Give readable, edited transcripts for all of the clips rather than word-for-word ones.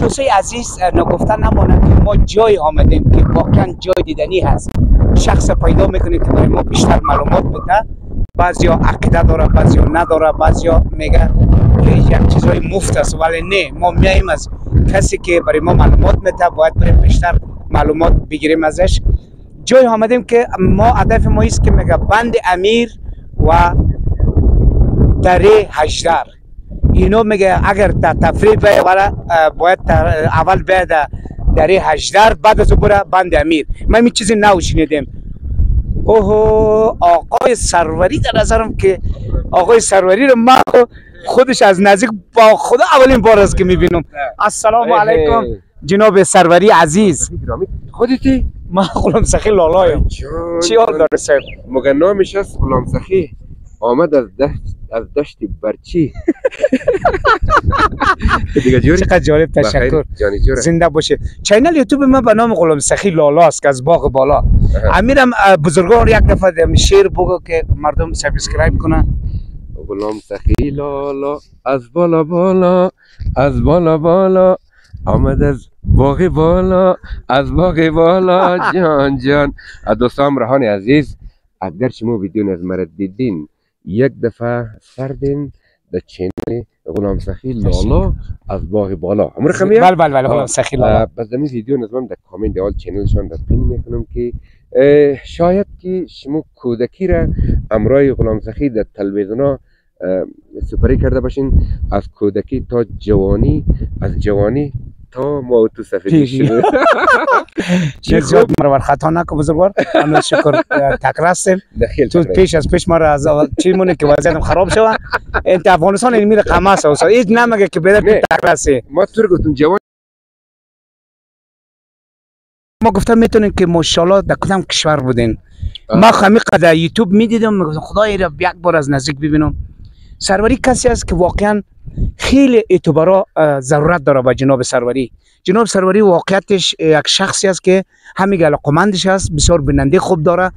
دوستای عزیز نگفتن نماند که ما جای آمدیم که واقعا جای دیدنی هست. شخص پیدا میکنه که برای ما بیشتر معلومات بده. بعضیا عقیده داره، بعضیا نداره، بعضیا میگه که یک چیزای مفت است، ولی نه، ما میایم از کسی که برای ما معلومات میده، باید بریم بیشتر معلومات بگیریم ازش. جای آمدیم که ما هدف ما است که میگه بند امیر و دره هجدر، اینو میگه اگر تفریح باید اول بیاد دره هجدر، بعد از بره بند امیر. ما این چیزی نشنیدیم. اوه، آقای سروری در نظرم که آقای سروری رو من خودش از نزدیک با خدا اولین بار است که میبینم. السلام علیکم جناب سروری عزیز. خودتی؟ من غلام سخی لالایم. چی حال داره صاحب؟ مگه نامش است غلام سخی؟ آمد از دشت برچی. دیگه جوری؟ چقدر جالب، تشکر. زنده باشه. چینل یوتیوب من به نام غلام سخی لالا است که از باغ بالا. امیرم بزرگوار یک دفعه شعر بگو که مردم سابسکرایب کنن. غلام سخی لالا از بالا بالا، از بالا بالا آمد از باغ بالا، از باغ بالا جان جان. دوستان رهان عزیز، اگر شما ویدیو از مرا دیدین یک دفعه سردین در چینل غلام سخی لالا از باغ بالا. امر خمیه؟ بله غلام سخی لالا. بس دمی ویدیو نظرم در کامنت اول چینلشان در پین میکنم که شاید که شما کودکی را امرای غلام سخی در تلویزیون سپری کرده باشین، از کودکی تا جوانی، از جوانی تا ما تو سفیدی شده. چه زیاد مرا خطا نکن بزرگوار. انا شکر تکرار هستیم. تو پیش ما را از چی مونه که وضعیتم خراب شود. انت افغانستان این میره قماس است. هیچ نمیگه که بده تکرار است. ما تو رو گفتم جوان. ما گفتم میتونین که ماشاءالله در کدام کشور بودین. ما خمی قدر یوتیوب میدیدم، میگفتم خدای را یک بار از نزدیک ببینم. سروری کسی است که واقعا خیلی اعتبارا ضرورت داره با جناب سروری. جناب سروری واقعیتش یک شخصی است که همین علاقمندش است، بسیار بیننده خوب داره.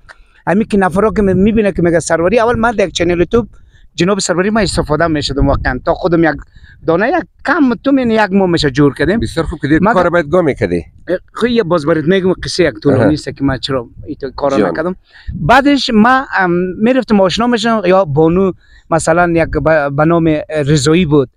همین که نفرا که میبینه که میگه سروری، اول من در چنل یوتیوب جناب سروری ما استفاده میشدم واقعا، تا خودم یک دانه یک کم تو من یک ماه میشه جور کردیم. بسیار خوب که کار باید گام میکردی. خیلی باز برات میگم قصه یک طولانی است که من چرا این کارو نکردم. بعدش ما میرفتم آشنا میشم، یا بانو مثلا یک به نام رضایی بود،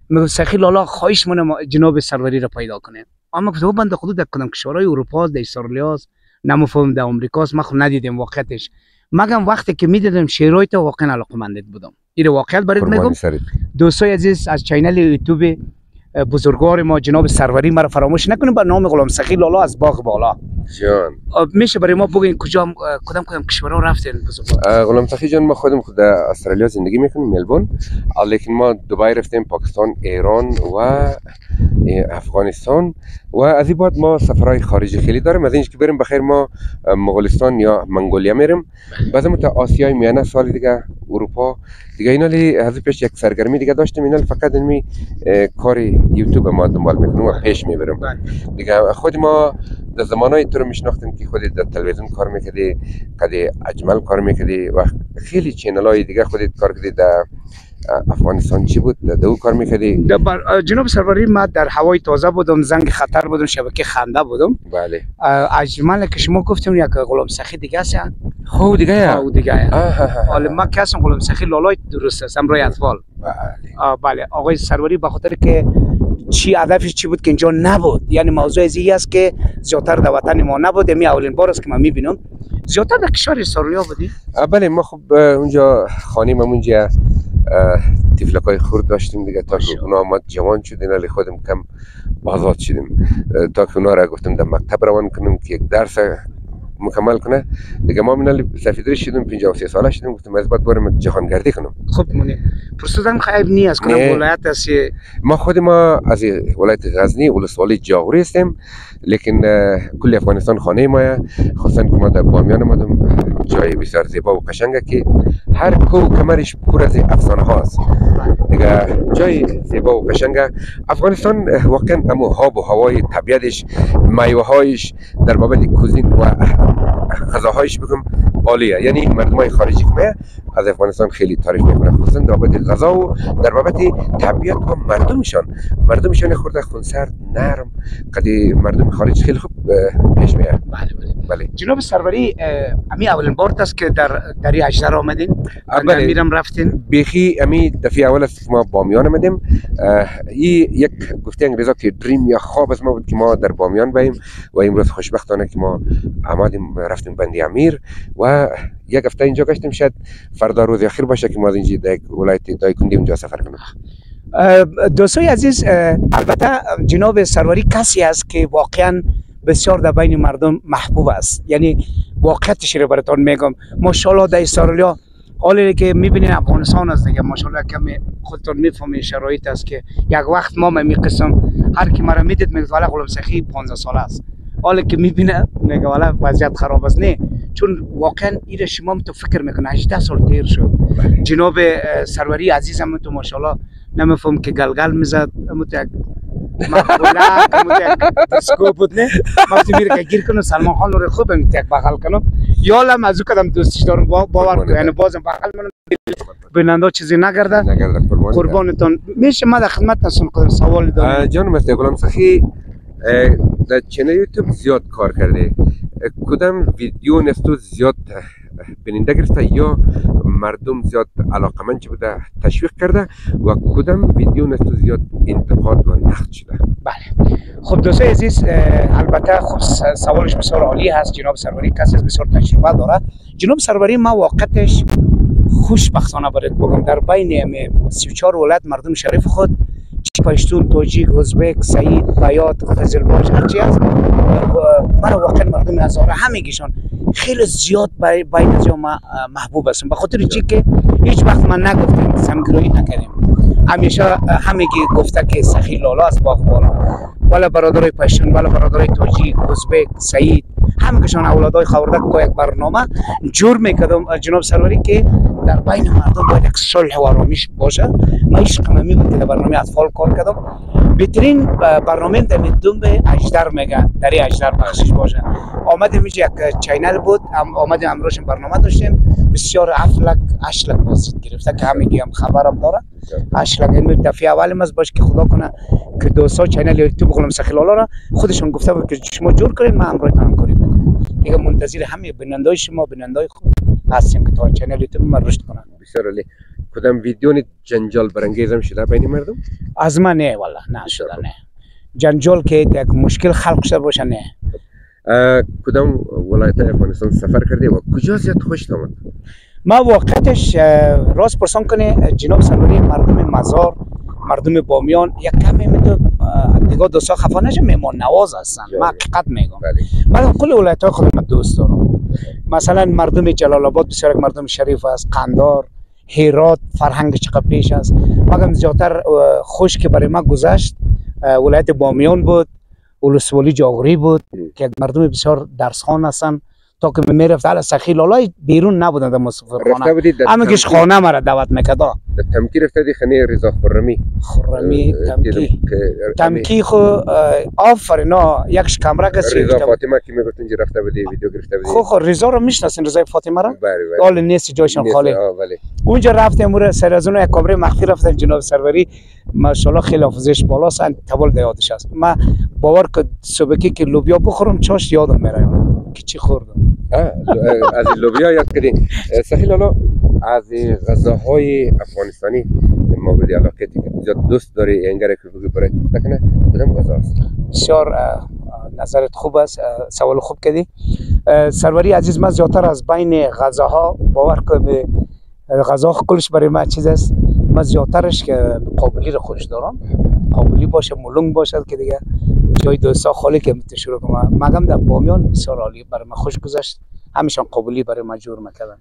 میگم سخی لالا خواهش منم جناب سروری را پیدا کنه. اما گفتم بنده خدا در کدام کشورهای اروپا، در استرالیا، نمیفهم در آمریکا، ما خود ندیدیم واقعیتش. مگم وقتی که میدیدم شعرهای تو واقعا علاقمندت بودم. این واقعیت برات میگم. دوستای عزیز از چینل یوتیوب بزرگوار ما جناب سروری مرا فراموش نکنید، با نام غلام سخی لالا از باغ بالا. جان میشه برای ما بگین کجا کدام کشورها رفتین بزرگوار؟ غلام سخی جان ما خودم خود در استرالیا زندگی میکنیم، ملبورن، لیکن ما دبی رفتیم، پاکستان، ایران و افغانستان و از این بعد ما سفرهای خارجی خیلی داریم. از اینش که بریم بخیر ما مغولستان یا منگولیا میریم، بعضی تا آسیای میانه، سال دیگه اروپا دیگه. اینا از پیش یک سرگرمی دیگه داشتیم، اینا فقط اینمی کار یوتیوب ما دنبال میکنیم و پیش میبریم دیگه. خود ما در زمانهای تو رو میشناختیم که خودت در تلویزیون کار میکردی، قد اجمل کار میکردی و خیلی چینل های دیگه خودت کار کردی. در افغانستان چی بود؟ در او کار میکردی؟ جناب سروری ما در هوای تازه بودم، زنگ خطر بودم، شبکه خنده بودم. بله. اجمل که شما گفتیم یک غلام سخی دیگه است. خو دیگه دیگه. حالا ما که هستم غلام سخی لالای درست است، امرای اطفال. بله. آقای سروری به خاطر که چی هدفش چی بود که اینجا نبود، یعنی موضوع ازی است که زیادتر در وطن ما نبود. می اولین بار است که من میبینم. زیادتر در کشور استرالیا بودی؟ بله، ما خب اونجا خانه ما اونجا تفلکای خورد داشتیم دیگه، تا که اونا آمد جوان شدیم، ولی خودم کم آزاد شدیم، تا که اونا را گفتم در مکتب روان کنم که یک درس مکمل کنه دیگه. ما من سفیدری شدیم، 53 ساله شدیم، گفتم از بعد برم جهانگردی کنم. خب مونی پرسیدم خیلی نیست کنم ولایت است. ما خود ما از ولایت غزنی ولسوالی جاغوری هستیم، لیکن کل افغانستان خانه ما، خاصا که ما در بامیان آمدم، جای بسیار زیبا و قشنگه که هر کو کمرش پر از افسانه هاست دیگه. جای زیبا و قشنگه افغانستان واقعا، اما آب و هوای طبیعتش، میوه هایش، در بابت کوزین و غذاهایش بگم عالیه. یعنی مردمای خارجی که از افغانستان خیلی تعریف میکنه، خصوصا در بابت غذا و در بابت طبیعت و مردمشان خورده خونسرد نرم، قدی مردم خارج خیلی خوب پیش میاد. بله جناب سروری، امی اولین بار است که در اجدر آمدین؟ بله میرم رفتین؟ بیخی امی دفعه اول است ما بامیان آمدیم. این یک گفته انگلیزا که دریم یا خواب از ما بود که ما در بامیان باییم و امروز خوشبختانه که ما آمدیم رفتیم بندی امیر و یک هفته اینجا گشتیم. شاید فردا روز اخیر باشه که ما از اینجا در ولایت دایکندی اونجا سفر کنیم. دوستای عزیز، البته جناب سروری کسی است که واقعا بسیار در بین مردم محبوب است. یعنی واقعیتش رو براتون میگم، ماشاءالله در استرالیا حالی که میبینین افغانستان است دیگه، ماشاءالله کمی خودتون میفهمین شرایط است که یک وقت ما میقسم هر کی مرا میدید میگه والا غلام سخی 15 ساله است، حالی که میبینه میگه والا وضعیت خراب است. نه، چون واقعا این شما تو فکر میکنه 18 سال تیر شد. جناب سروری عزیزم تو ماشاءالله نمیفهم که گلگل میزد، متک مقبوله متک سکو بود. نه وقتی میره که گیر کنه سلمان خان رو خوب متک بغل کنم یا لم از کدام دوستش دارم باور کنم، یعنی بازم بغل منم بیننده چیزی نگرده قربانتون میشه. ما در خدمت هستم، سوال دارم. جان مستر غلام سخی در چنل یوتیوب زیاد کار کرده، کدام ویدیو نستو زیاد بیننده گرفته یا مردم زیاد علاقمند بوده تشویق کرده و کدام ویدیو نستو زیاد انتقاد و نقد شده؟ بله خب دوستای عزیز، البته خب سوالش بسیار عالی هست. جناب سروری کسی بسیار تجربه داره. جناب سروری ما واقعتش خوشبختانه باید بگم در بین 34 ولایت مردم شریف خود پشتون، توجیک، ازبک، سعید، بیات، قزلباش هرچی هست، برای واقعا مردم هزاره همگیشان خیلی زیاد بین از ما محبوب هستم. به خاطر چی که هیچ وقت من نگفتیم سمگرایی نکردیم، همیشه همگی گفته که سخی لالا است باغبانا، والا برادرای پشتون، والا برادرای توجیک، ازبک، سعید، همگیشان اولادای خاورده که یک برنامه جور میکردم جناب سروری که در بین مردم باید یک صلح و آرامش باشه. ما عشق می بود که در برنامه اطفال کار کردم. بهترین برنامه در دنبه اجدر میگه، در اجدر بخشش باشه. آمدیم اینجا یک چینل بود، آمدیم امروز برنامه داشتیم، بسیار 8 لک بازدید گرفته که همگی هم خبرم داره. 8 لک این دفعه اولم از باشه که خدا کنه که دوستا چینل یوتیوب غلام سخی لالا را خودشون گفته بود که شما جور کنید، ما همراهتون همکاری میکنیم. دیگه منتظر همه بینندای شما، بینندای خود هستیم که تا چینل یوتیوب ما رشد کنن. بسیار عالی. کدام ویدیو جنجال برانگیز هم شده بین مردم؟ از من نه والا، نه شده. نه جنجال که یک مشکل خلق شده باشه. نه. کدام ولایت افغانستان سفر کردی و کجا زیاد خوشت آمد؟ ما واقعتش راست پرسان کنه جناب سروری، مردم مزار، مردم بامیان یک کمی میتو دیگه دوستا خفا نشه، مهمان نواز هستن. ما حقیقت میگم. من کل ولایت‌های خودم دوست دارم. مثلا مردم جلال آباد بسیار مردم شریف است، قندار، هرات، فرهنگ چقدر پیش است. مگم زیادتر خوش که برای ما گذشت ولایت بامیان بود، ولسوالی جاغوری بود که مردم بسیار درسخوان هستن. تا که میرفت علی سخی لالا بیرون نبودن در مسافرخانه، اما کش خانه مرا دعوت میکرد. تمکی رفته دی خانه رضا خرمی تمکی خو آفرین. یکش کامرا کسی رضا فاطمه که میگفت اینجا رفته بودی ویدیو گرفته بودی. خو رضا رو میشناسین؟ رضا فاطمه را بله حال نیست جایشون خالی. اونجا رفتیم مور سر از اون یک کامره مخفی رفتیم. جناب سروری ماشاءالله خیلی حافظش بالاست، تبال یادش است. من باور که صبحی که لوبیا بخورم چاش یادم میره که چی خوردم. از لوبیا یاد کردی. سخی لالا از غذاهای افغانستانی مورد علاقه که زیاد دوست داری انگاره که بگی برای تو کنه کدام غذا است؟ بسیار نظرت خوب است، سوال خوب کردی. سروری عزیز، من زیادتر از بین غذاها باور که به غذا کلش برای من چیز است. من زیادترش که قابلی رو خوش دارم، قابلی باشه، ملنگ باشه که دیگه جای دوستا خالی که میتونه شروع کنم. مگم در بامیان بسیار عالی برای من خوش گذشت، همیشان قابلی برای من جور میکردن.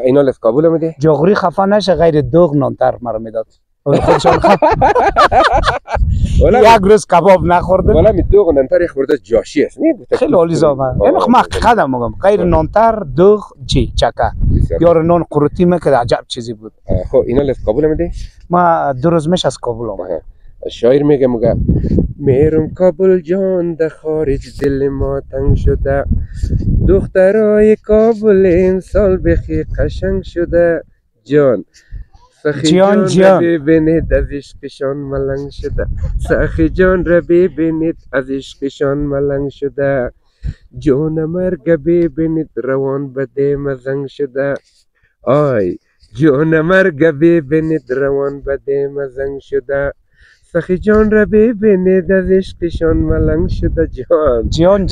اینا از کابل میده؟ جاغوری خفا نشه، غیر دوغ نانتر مرا میداد. یک روز کباب نخوردم. والا می دوغ نانتر خورده جاشی است. خیلی عالی زامن. یعنی ما حقیقتا میگم غیر نانتر دوغ چی چکه یا نان قروتی میکرد، عجب چیزی بود. خب اینا از کابل میده؟ ما 2 روز میشه از کابل آمدم. شاعر میگه میرم کابل جان در خارج دل ما تنگ شده، دخترای کابل امسال بخی قشنگ شده، جان سخی جان را ببینید از عشقشان ملنگ شده، سخی جان را ببینید از عشقشان ملنگ شده، جان مرگ ببینید روان بده مزنگ شده، آی جان مرگ ببینید روان بده مزنگ شده، سخی جان را ببینید از عشقشان ملنگ شده، جان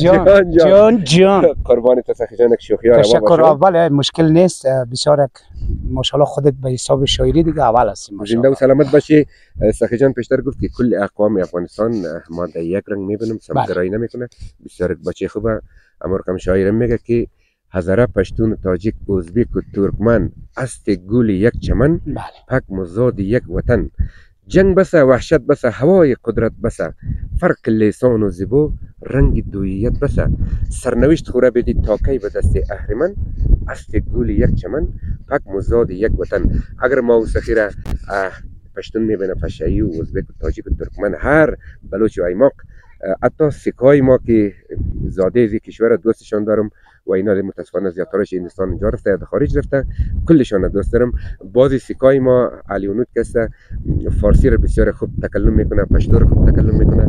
قربان تو سخی جان. شوخی ها تشکر. اول مشکل نیست، بسیار ماشاءالله خودت به حساب شاعری دیگه اول هستی. زنده و سلامت باشی. سخی جان پیشتر گفت که کل اقوام افغانستان ما در یک رنگ میبینم، سمگرایی نمیکنه. بسیار بچه خوبه. اما رقم شاعر میگه که هزاره، پشتون، تاجیک، ازبک و ترکمن است گل یک چمن، پک مزاد یک وطن، جنگ بسه وحشت بسه هوای قدرت بسه، فرق لیسان و زبو رنگ دویت بسه، سرنوشت خوره بدید تا کی به دست اهرمن، است گل یک چمن، پک مزاد یک وطن. اگر ما و سخیره پشتون میبینه، پشایی و ازبک و تاجیک و ترکمن، هر بلوچ و ایماق، حتی سکای ما که زاده از کشور دوستشان دارم و اینا متاسفانه زیادترش هندوستان اینجا رفته یا خارج رفته، کلشان دوست دارم. بعضی سکای ما علیونوت کسته فارسی رو بسیار خوب تکلم میکنه، پشتو رو خوب تکلم میکنه،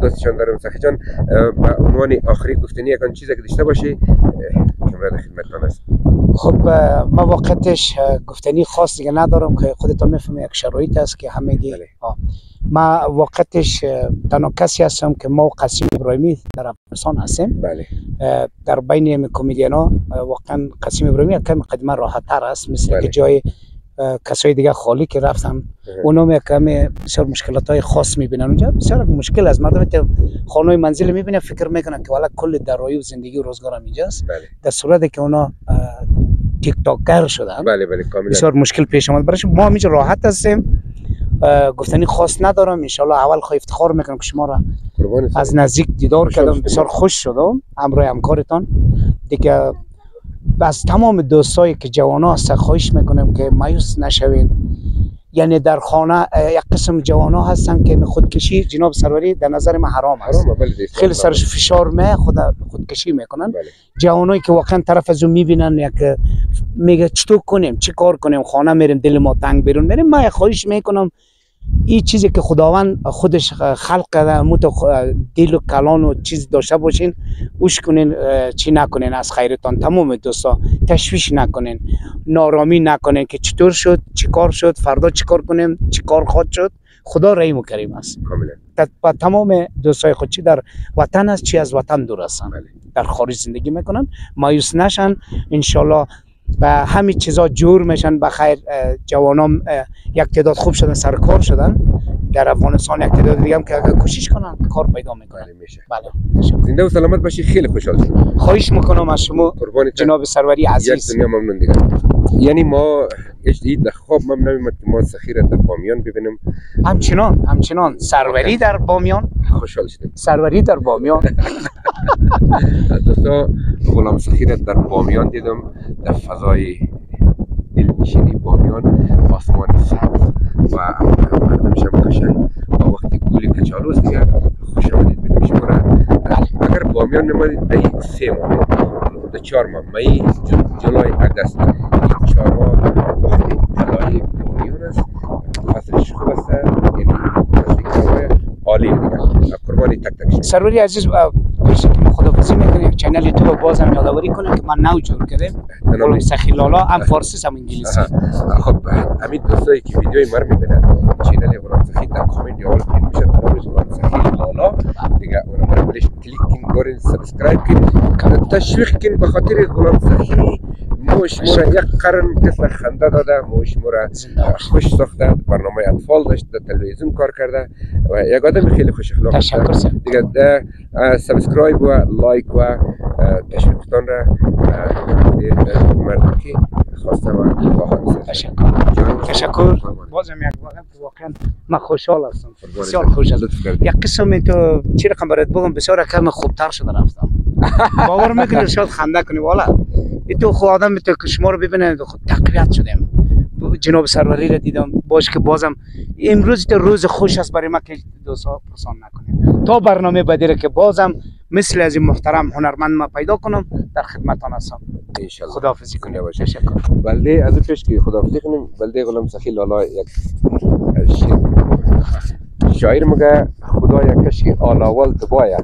دوستشان دارم. سخی جان به عنوان آخری گفتنی یکان چیزی که داشته باشی کامرا در خدمتتان است. خب ما واقعتش گفتنی خاص دیگه ندارم که خودتون میفهمید یک شرایط است که همگی. ما واقعتش تنها کسی هستم که ما قاسم ابراهیمی در افغانستان هستیم. بله. در بین کمدین ها واقعا قاسم ابراهیمی کم قدمه راحت تر است، مثل که جای کسای دیگه خالی که رفتم اونا کم بسیار مشکلات های خاص میبینن اونجا. بسیار مشکل از مردم که خانه منزل میبینه فکر میکنن که والا کل درآمد و زندگی و روزگار هم اینجاست. در صورتی که اونا تیک تاکر شدن. بله کاملا بسیار مشکل پیش اومد برای ما. همینجا راحت هستیم، گفتنی خاص ندارم. ان شاء الله اول خواهی افتخار میکنم که شما را از نزدیک دیدار کردم، بسیار خوش شدم همراه همکارتان دیگه. از تمام دوستایی که جوانا هستن خواهش میکنم که مایوس نشوین. یعنی در خانه یک قسم جوانا هستن که خودکشی جناب سروری در نظر من حرام است. خیلی سرش فشار خودکشی میکنن. جوانایی که واقعا طرف از اون میبینن یک میگه چطور کنیم، چی کار کنیم، خانه میریم دل ما تنگ بیرون میریم. من خواهش میکنم این چیزی که خداوند خودش خلق کرده مت دل و کلان و چیز داشته باشین، اوش کنین، چی نکنین از خیرتان. تمام دوستا تشویش نکنین، نارامی نکنین که چطور شد، چی کار شد، فردا چی کار کنیم، چی کار خواهد شد. خدا رحیم و کریم است. کاملا. تمام دوستای خود چی در وطن است چی از وطن دور هستن، در خارج زندگی میکنن، مایوس نشن. ان شاء الله و همین چیزا جور میشن. بخیر جوانام یک تعداد خوب شدن، سرکار شدن در افغانستان، یک تعداد دیگه هم که اگر کوشش کنن کار پیدا میکنن. بله. زنده و سلامت باشی. خیلی خوشحال شدم. خواهش میکنم از شما جناب سروری عزیز. یک دنیا ممنون دیگه. یعنی ما هیچ در خواب ما نمی‌آمد که ما سخیر در بامیان ببینیم. همچنان سروری در بامیان. خوشحال شدم. سروری در بامیان. دوستا غلام سخیر در بامیان دیدم، در فضای دلنشینی بامیان، آسمان سبز و مردمش هم قشنگ و وقتی گولی کچالو است دیگه خوش آمدید بگیم شما را. اگر بامیان می‌آمدید در 3 ماه در 4 ماه می جولای اگست 4 ماه وقتی طلای بامیان است، فصلش خوب است، یعنی فصلی که عالی دیگه. قربانی تک تک. سروری عزیز پیش که خداحافظی میکنیم یک چنل یوتیوب باز هم یادآوری کنیم که ما نو جور کردیم. غلام سخی لالا هم فارسی هم انگلیسی. خب همین دوستایی که ویدیوی ما رو میبینن چنل غلام سخی در کامنت یا پین میشه برای غلام سخی لالا دیگه اون رو بلش کلیک کن، برین سابسکرایب کن، تشویق کن به خاطر غلام سخی. موش مورا یک قرن کس خنده داده، موش مورا خوش ساخته، برنامه اطفال داشت، در تلویزیون کار کرده و یک آدم خیلی خوش اخلاق است. تشکر دیگه سابسکرایب و لایک و تشویقتان را مردم که خواسته و خواهان. تشکر. بازم یک واقعا من خوشحال هستم، بسیار خوش هستم. یک قسم تو چی رقم برات بگم، بسیار کم خوبتر شده رفتم. باور میکنی شاید خنده کنی والا تو خود آدم تو که شما رو ببینه خود تقویت شدیم. جناب سروری را دیدم باش که بازم امروز تا روز خوش است برای ما که دوستا پرسان نکنیم تا برنامه بعدی که بازم مثل از این محترم هنرمند ما پیدا کنم در خدمتان هستم ان شاء الله خداحافظی کنیم باشه. تشکر بلده از پیش که خداحافظی کنیم بلده غلام سخی لالا یک شاعر میگه خدایا کشکی آلاول تبایا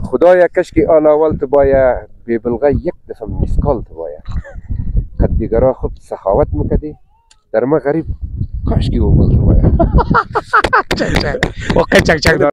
خدایا کشکی آلاول تبایا بی بلغه یک دفعه مسکال تبایا قد دیگرها خود سخاوت میکدی در ما غریب کاشکی و بل تبایا واقعا چک چک